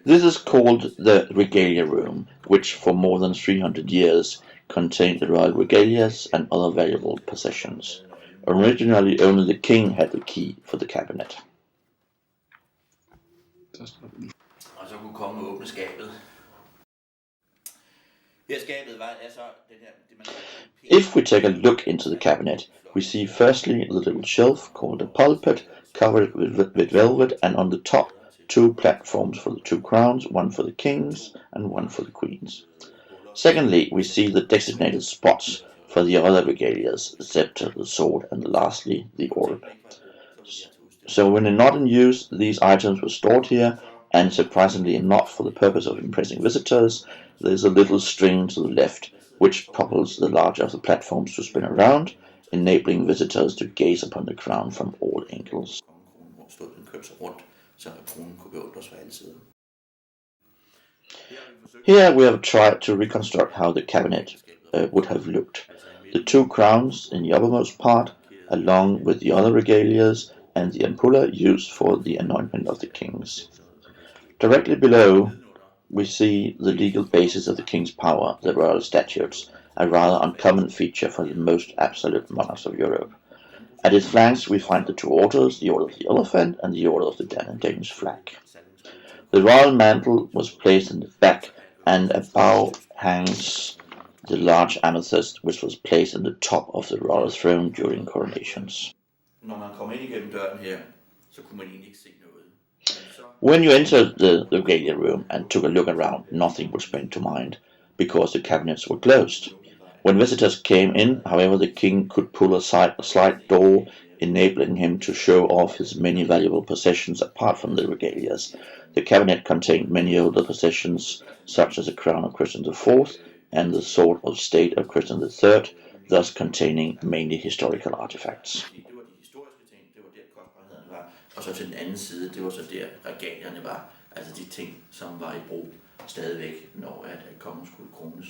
This is called the Regalia Room, which for more than 300 years contained the royal regalias and other valuable possessions. Originally only the king had the key for the cabinet. Og så kunne kongen åbne skabet. Her skabet var så den her det man If we take a look into the cabinet, we see firstly the little shelf called a pulpit covered with velvet, and on the top 2 platforms for the 2 crowns, one for the kings and one for the queens. Secondly, we see the designated spots for the other regalias, the scepter, the sword, and lastly the orb. So when not in use, these items were stored here, and surprisingly enough, for the purpose of impressing visitors, there is a little string to the left, which propels the larger of the platforms to spin around, enabling visitors to gaze upon the crown from all angles. Here we have tried to reconstruct how the cabinet would have looked. The 2 crowns in the uppermost part, along with the other regalias, and the ampulla used for the anointment of the kings. Directly below, we see the legal basis of the king's power, the royal statutes, a rather uncommon feature for the most absolute monarchs of Europe. At its flanks we find the 2 orders, the Order of the Elephant and the Order of the Danish flag. The royal mantle was placed in the back, and above hangs the large amethyst, which was placed in the top of the royal throne during coronations. When you entered the Regalia Room and took a look around, nothing would spring to mind, because the cabinets were closed. When visitors came in, however, the king could pull aside a slight door, enabling him to show off his many valuable possessions apart from the regalias. The cabinet contained many older possessions, such as the crown of Christian IV and the sword of state of Christian III, thus containing mainly historical artifacts. Og så til den anden side, det var så der regalierne var, altså de ting, som var i brug stadigvæk, når at kongen skulle krones.